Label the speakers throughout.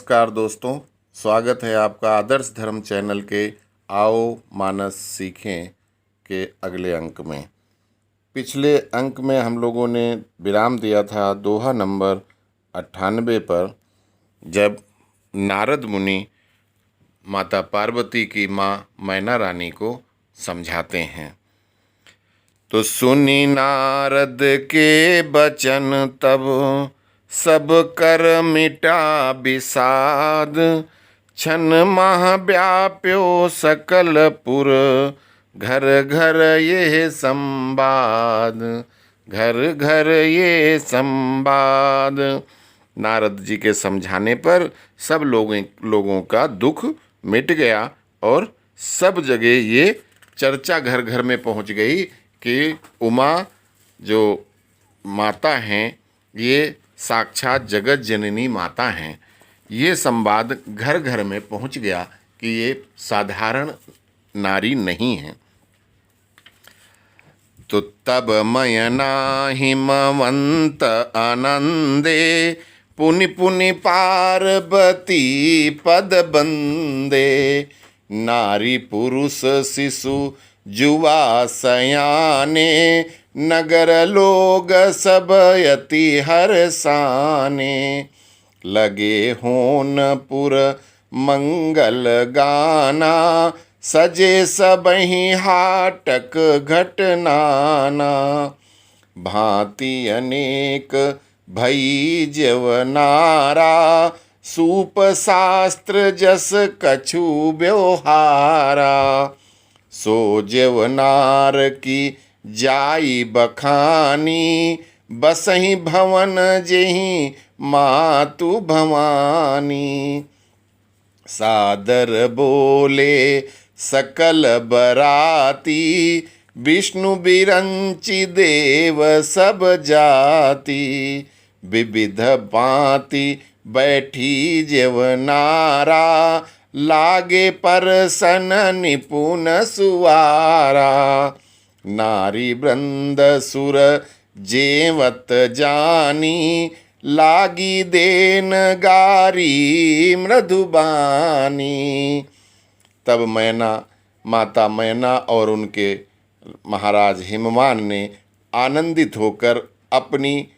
Speaker 1: नमस्कार दोस्तों, स्वागत है आपका आदर्श धर्म चैनल के आओ मानस सीखें के अगले अंक में। पिछले अंक में हम लोगों ने विराम दिया था दोहा नंबर 98 पर, जब नारद मुनि माता पार्वती की माँ मैना रानी को समझाते हैं। तो सुनी नारद के बचन तब सब कर मिटा विषाद, छन माह व्याप्यो सकल पुर, घर घर ये संवाद, घर घर ये संवाद। नारद जी के समझाने पर सब लोगों का दुख मिट गया और सब जगह ये चर्चा घर घर में पहुंच गई कि उमा जो माता हैं ये साक्षात जगत जननी माता हैं। ये संवाद घर घर में पहुंच गया कि ये साधारण नारी नहीं हैं। तो तब मयना हिमवंत आनंदे, पुनि पुनि पार्वती पद बंदे, नारी पुरुष शिशु जुवा सयाने, नगर लोग सब यति हर्षाने, लगे होन पुर मंगल गाना, सजे सबहि हाटक घटनाना, भांति अनेक भई जवनारा, सूप शास्त्र जस कछु व्यवहारा, सो जवनार की जाई बखानी, बसहि भवन जेहि मातु भवानी, सादर बोले सकल बराती, विष्णु बिरंचि देव सब जाति, विविध भांति बैठी जवनारा, लागे परसन निपुण सुवारा, नारी वृंद सुर जेवत जानी, लागी देन गारी मृदुबानी। तब माता मैना और उनके महाराज हिमवान ने आनंदित होकर अपनी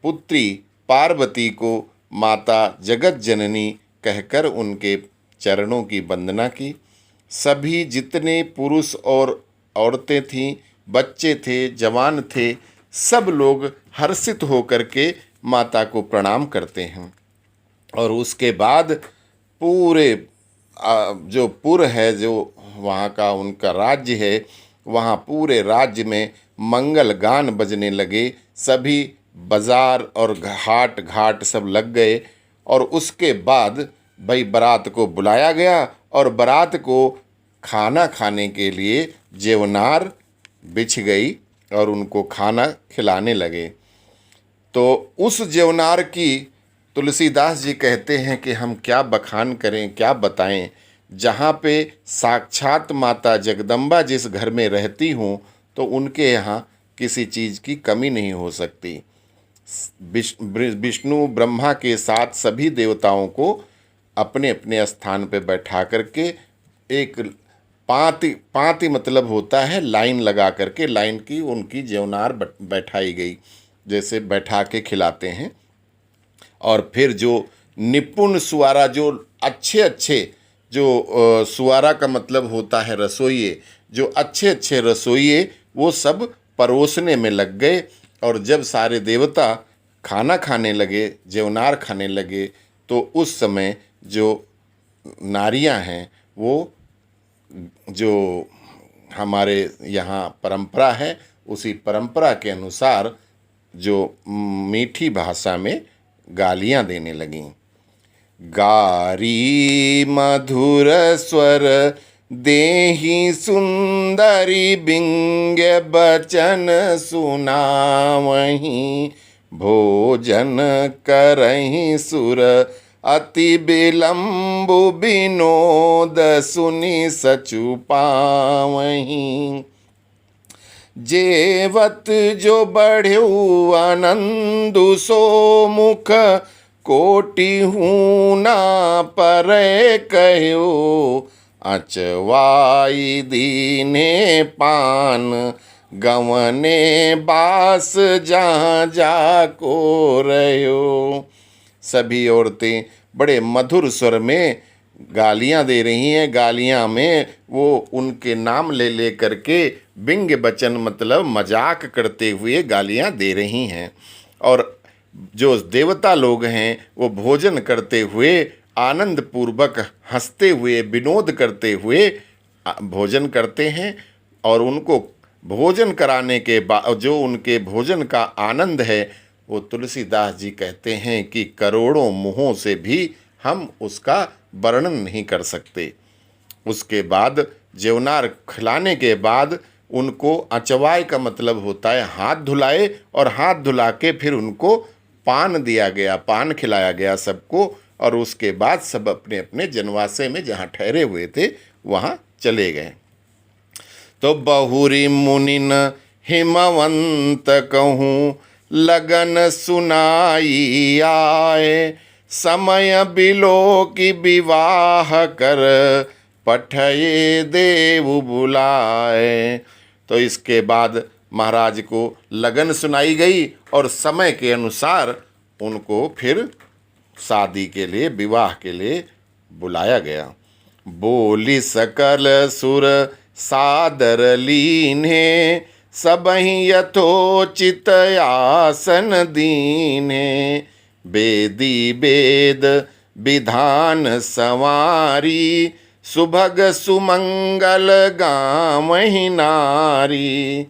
Speaker 1: पुत्री पार्वती को माता जगत जननी कहकर उनके चरणों की वंदना की। सभी जितने पुरुष और औरतें थीं, बच्चे थे, जवान थे, सब लोग हर्षित होकर के माता को प्रणाम करते हैं। और उसके बाद पूरे जो पुर है, जो वहाँ का उनका राज्य है, वहाँ पूरे राज्य में मंगल गान बजने लगे। सभी बाजार और हाट घाट सब लग गए। और उसके बाद भाई बारात को बुलाया गया और बारात को खाना खाने के लिए जेवनार बिछ गई और उनको खाना खिलाने लगे। तो उस जेवनार की तुलसीदास जी कहते हैं कि हम क्या बखान करें, क्या बताएं। जहाँ पे साक्षात माता जगदम्बा जिस घर में रहती हूँ तो उनके यहाँ किसी चीज़ की कमी नहीं हो सकती। विष्णु ब्रह्मा के साथ सभी देवताओं को अपने अपने स्थान पे बैठा करके एक पाँति मतलब होता है लाइन लगा करके, लाइन की उनकी जेवनार बैठाई गई, जैसे बैठा के खिलाते हैं। और फिर जो निपुण सुवारा, जो अच्छे जो सुवारा का मतलब होता है रसोइये, जो अच्छे रसोइये वो सब परोसने में लग गए। और जब सारे देवता खाना खाने लगे, जेवनार खाने लगे, तो उस समय जो नारियां हैं वो जो हमारे यहाँ परंपरा है, उसी परंपरा के अनुसार जो मीठी भाषा में गालियाँ देने लगीं। गारी मधुर स्वर देहि सुंदरी, बिंग्य बचन सुनावहीं, भोजन करहीं सुर अति विलंबु, विनोद सुनि सचु पावहीं, जेवत जो बढ़्यु आनंदु, सो मुख कोटि हूँ ना परे कहो, अचवाई दीने पान, गवने बास जहाँ जाको रहो। सभी औरतें बड़े मधुर स्वर में गालियाँ दे रही हैं। गालियाँ में वो उनके नाम ले ले करके व्यंग्य वचन मतलब मजाक करते हुए गालियाँ दे रही हैं। और जो देवता लोग हैं वो भोजन करते हुए आनंद पूर्वक हंसते हुए विनोद करते हुए भोजन करते हैं। और उनको भोजन कराने के बाद जो उनके भोजन का आनंद है वो तुलसीदास जी कहते हैं कि करोड़ों मुँहों से भी हम उसका वर्णन नहीं कर सकते। उसके बाद जेवनार खिलाने के बाद उनको अचवाए का मतलब होता है हाथ धुलाए, और हाथ धुला के फिर उनको पान दिया गया, पान खिलाया गया सबको। और उसके बाद सब अपने अपने जनवासे में जहाँ ठहरे हुए थे वहाँ चले गए। तो बहुरी मुनिन हिमवंत कहूँ, लगन सुनाई आए, समय बिलो की विवाह कर, पठये देव बुलाए। तो इसके बाद महाराज को लगन सुनाई गई और समय के अनुसार उनको फिर शादी के लिए, विवाह के लिए बुलाया गया। बोली सकल सुर सादर लीन्हे, सबहि यथोचित आसन दीन्हे, बेदी वेद विधान संवारी, सुभग सुमंगल गावहि नारी,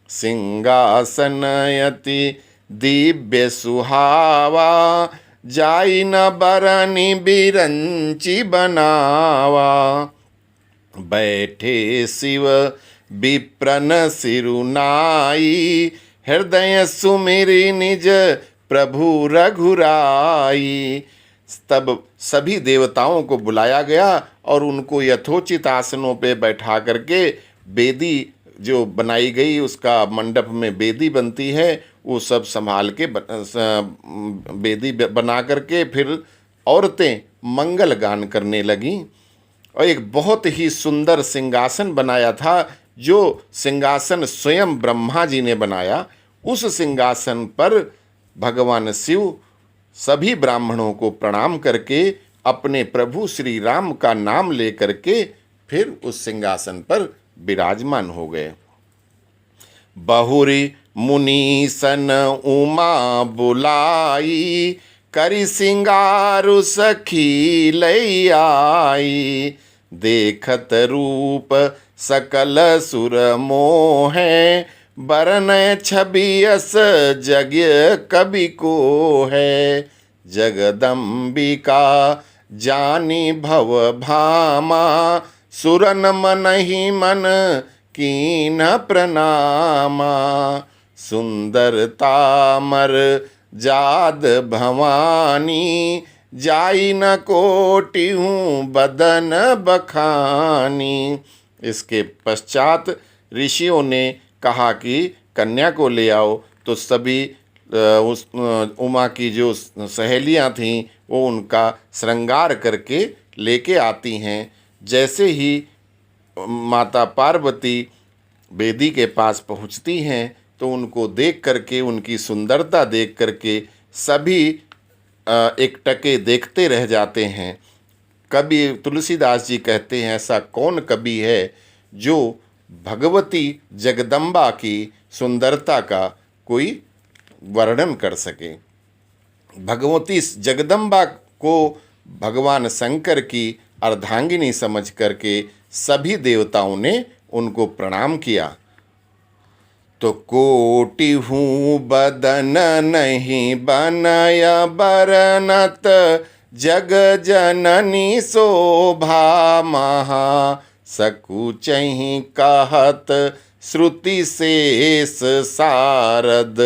Speaker 1: सिंहासन अति दिव्य सुहावा, जाई न बरनी बिरंची बनावा, बैठे शिव विप्रन सिरुनाई, हृदय सुमिरि निज प्रभु रघुराई। तब सभी देवताओं को बुलाया गया और उनको यथोचित आसनों पे बैठा करके बेदी जो बनाई गई, उसका मंडप में बेदी बनती है, वो सब संभाल के बेदी बना करके फिर औरतें मंगल गान करने लगीं। और एक बहुत ही सुंदर सिंहासन बनाया था, जो सिंहासन स्वयं ब्रह्मा जी ने बनाया। उस सिंहासन पर भगवान शिव सभी ब्राह्मणों को प्रणाम करके अपने प्रभु श्री राम का नाम ले करके फिर उस सिंहासन पर विराजमान हो गए। बहुरी मुनीसन उमा बुलाई, करी सिंगारु सखी लई आई, देखत रूप सकल सुर मोहे, बरन छवि अस जग कवि को है, जगदम्बिका जानी भव भामा, सुरन मनहि मन कीन प्रणामा, सुंदरता मर जाद भवानी, जाई न कोटि हूँ बदन बखानी। इसके पश्चात ऋषियों ने कहा कि कन्या को ले आओ। तो सभी उस उमा की जो सहेलियां थीं वो उनका श्रृंगार करके लेके आती हैं। जैसे ही माता पार्वती बेदी के पास पहुंचती हैं तो उनको देख करके, उनकी सुंदरता देख करके सभी एक टके देखते रह जाते हैं। कवि तुलसीदास जी कहते हैं, ऐसा कौन कवि है जो भगवती जगदम्बा की सुंदरता का कोई वर्णन कर सके। भगवती जगदम्बा को भगवान शंकर की अर्धांगिनी समझ करके सभी देवताओं ने उनको प्रणाम किया। तो कोटि हूँ बदन नहीं बनय बरनत, जग जननी शोभा महा, सकुचहि कहत श्रुति शेष सारद,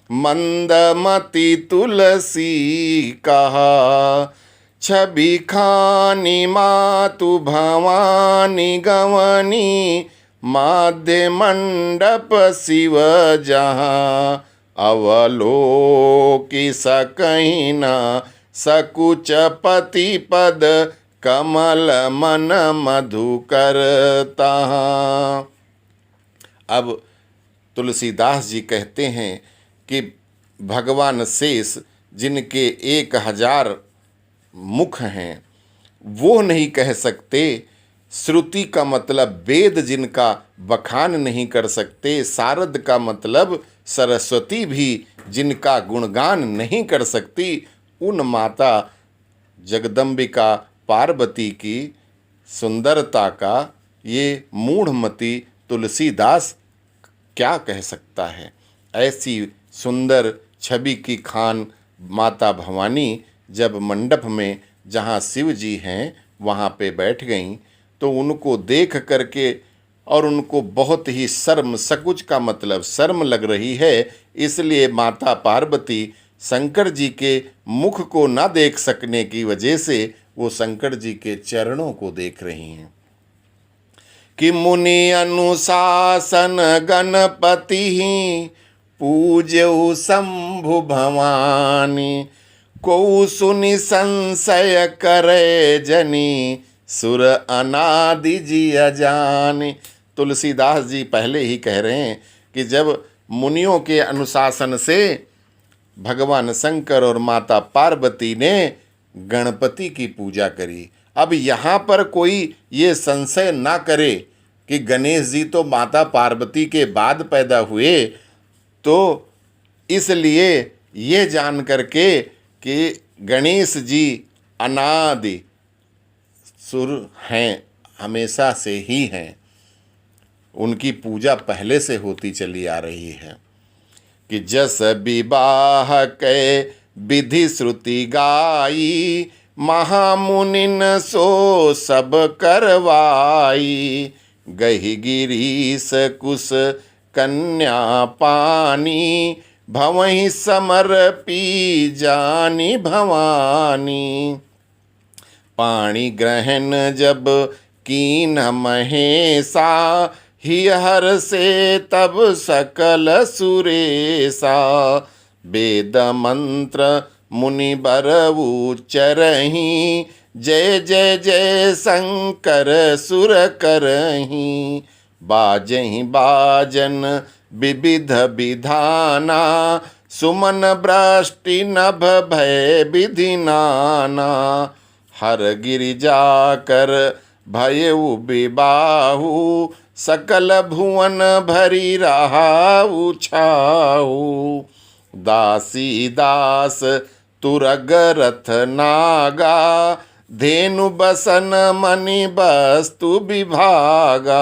Speaker 1: मंदमति तुलसी कहा, छवि खानी मातु भवानी गवनी, माध्य मंडप शिव जहाँ, अवलोकि सकहि न सकुच पति पद कमल मन मधुकर तहाँ। अब तुलसीदास जी कहते हैं कि भगवान शेष जिनके 1000 मुख हैं वो नहीं कह सकते, श्रुति का मतलब वेद जिनका बखान नहीं कर सकते, शारद का मतलब सरस्वती भी जिनका गुणगान नहीं कर सकती, उन माता जगदम्बिका पार्वती की सुंदरता का ये मूढ़मती तुलसीदास क्या कह सकता है। ऐसी सुंदर छवि की खान माता भवानी जब मंडप में जहाँ शिव जी हैं वहाँ पे बैठ गईं तो उनको देख करके और उनको बहुत ही शर्म, सकुच का मतलब शर्म लग रही है, इसलिए माता पार्वती शंकर जी के मुख को ना देख सकने की वजह से वो शंकर जी के चरणों को देख रही हैं। कि मुनि अनुशासन गणपति पूज्यऊ शंभु भवानी, को सुनि संशय करे जनी, सुर अनादि जी अजानी। तुलसीदास जी पहले ही कह रहे हैं कि जब मुनियों के अनुशासन से भगवान शंकर और माता पार्वती ने गणपति की पूजा करी, अब यहाँ पर कोई ये संशय ना करे कि गणेश जी तो माता पार्वती के बाद पैदा हुए, तो इसलिए ये जान करके कि गणेश जी अनादि सुर हैं, हमेशा से ही हैं, उनकी पूजा पहले से होती चली आ रही है। कि जस विवाह के विधि श्रुति गाई, महामुनिन सो सब करवाई, गही गिरीश कुश कन्या पानी, भवहि समर्पी जानी भवानी। पाणी ग्रहण जब कीन महेशा, ही हर से तब सकल सुरेशा, वेद मंत्र मुनि बर उच्चरहि, जय जय जय शंकर सुर करहि। बाजहि बाजन विविध विधाना, सुमन वृष्टि नभ भय विधि नाना, हर गिरिजा कर भयउ विबाहु, सकल भुवन भरी रहाउ छाऊ। दासी दास तुरग रथ नागा, धेनु बसन मणि वस्तु विभागा,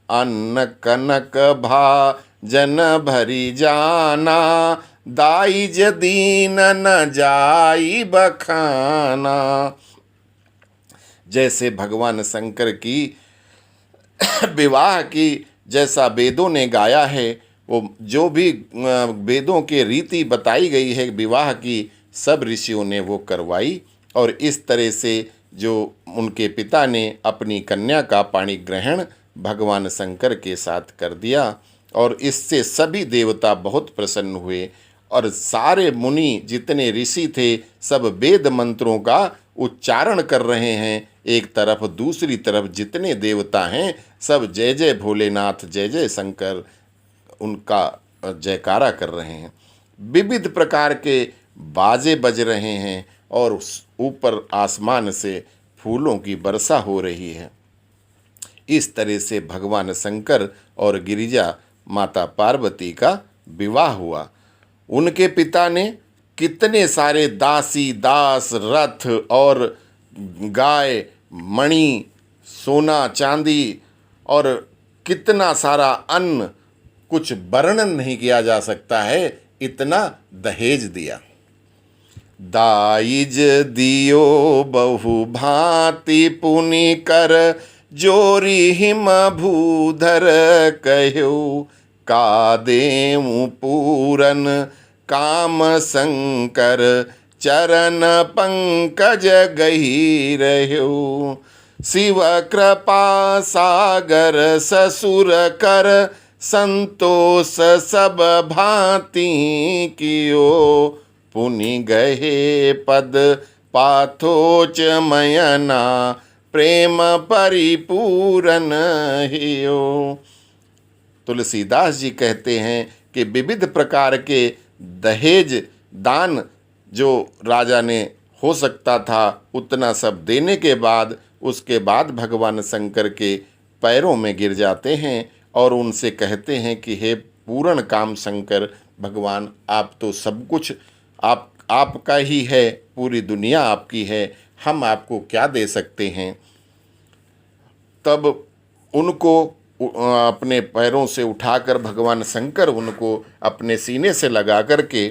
Speaker 1: अन्न कनक भा जन भरी जाना, दाइज दीन न जाई बखाना। जैसे भगवान शंकर की विवाह की जैसा वेदों ने गाया है, वो जो भी वेदों के रीति बताई गई है विवाह की, सब ऋषियों ने वो करवाई। और इस तरह से जो उनके पिता ने अपनी कन्या का पाणी ग्रहण भगवान शंकर के साथ कर दिया, और इससे सभी देवता बहुत प्रसन्न हुए, और सारे मुनि जितने ऋषि थे सब वेद मंत्रों का उच्चारण कर रहे हैं एक तरफ, दूसरी तरफ जितने देवता हैं सब जय जय भोलेनाथ, जय जय शंकर, उनका जयकारा कर रहे हैं। विविध प्रकार के बाजे बज रहे हैं और ऊपर आसमान से फूलों की वर्षा हो रही है। इस तरह से भगवान शंकर और गिरिजा माता पार्वती का विवाह हुआ। उनके पिता ने कितने सारे दासी दास, रथ और गाय, मणि, सोना चांदी और कितना सारा अन्न, कुछ वर्णन नहीं किया जा सकता है, इतना दहेज दिया। दाइज दियो बहु भांति पुनि कर, जोरी हिम भूधर कहो, का देऊ पूरन काम शंकर, चरण पंकज गही रहो। शिव कृपा सागर ससुर कर, संतोष सब भांति कियो, पुनि गहे पद पाथोच मयना प्रेम परिपूरन हियो। तुलसीदास जी कहते हैं कि विविध प्रकार के दहेज दान जो राजा ने हो सकता था उतना सब देने के बाद उसके बाद भगवान शंकर के पैरों में गिर जाते हैं और उनसे कहते हैं कि हे पूर्ण काम शंकर भगवान, आप तो सब कुछ आपका ही है, पूरी दुनिया आपकी है, हम आपको क्या दे सकते हैं। तब उनको अपने पैरों से उठाकर भगवान शंकर उनको अपने सीने से लगा करके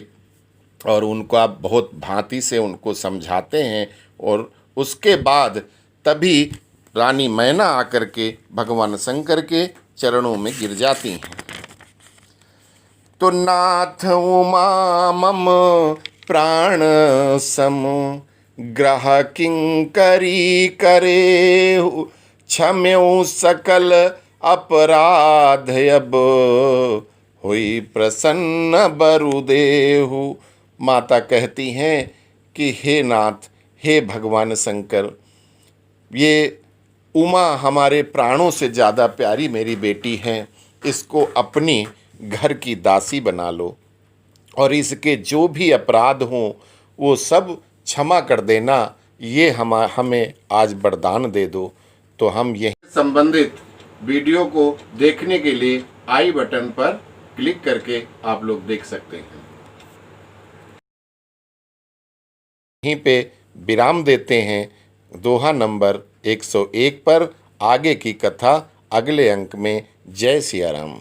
Speaker 1: और उनको आप बहुत भांति से उनको समझाते हैं और उसके बाद तभी रानी मैना आकर के भगवान शंकर के चरणों में गिर जाती हैं। तो नाथ उमा मम प्राण सम ग्रह किंकरी करे क्षम्यऊ सकल अपराध अब हुई प्रसन्न बरुदेहु। माता कहती हैं कि हे नाथ, हे भगवान शंकर, ये उमा हमारे प्राणों से ज़्यादा प्यारी मेरी बेटी है, इसको अपनी घर की दासी बना लो और इसके जो भी अपराध हों वो सब क्षमा कर देना, ये हमें आज वरदान दे दो। तो हम यही संबंधित वीडियो को देखने के लिए आई बटन पर क्लिक करके आप लोग देख सकते हैं। यहीं पे विराम देते हैं। दोहा नंबर 101 पर आगे की कथा अगले अंक में। जय सिया राम।